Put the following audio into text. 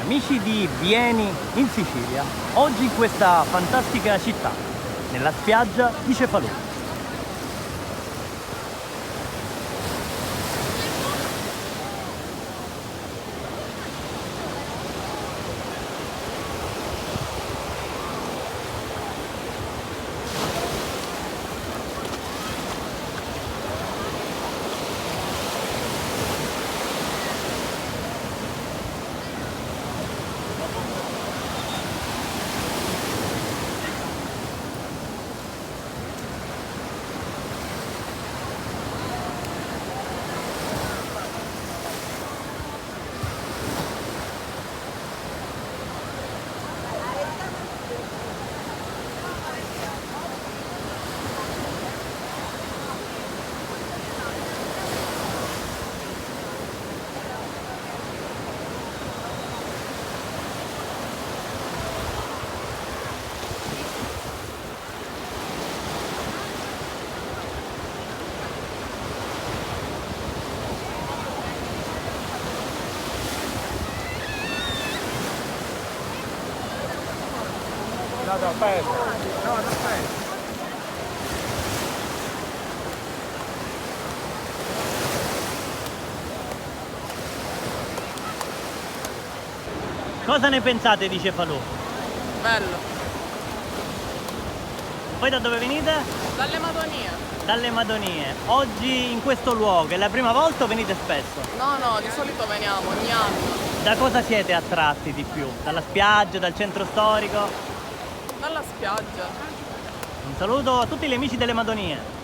Amici di Vieni in Sicilia, oggi in questa fantastica città, nella spiaggia di Cefalù. No, aspetta. No, aspetta. Cosa ne pensate di Cefalù? Bello. Voi da dove venite? Dalle Madonie. Dalle Madonie. Oggi in questo luogo è la prima volta o venite spesso? No, di solito veniamo ogni anno. Da cosa siete attratti di più? Dalla spiaggia, dal centro storico? Dalla spiaggia. Un saluto a tutti gli amici delle Madonie.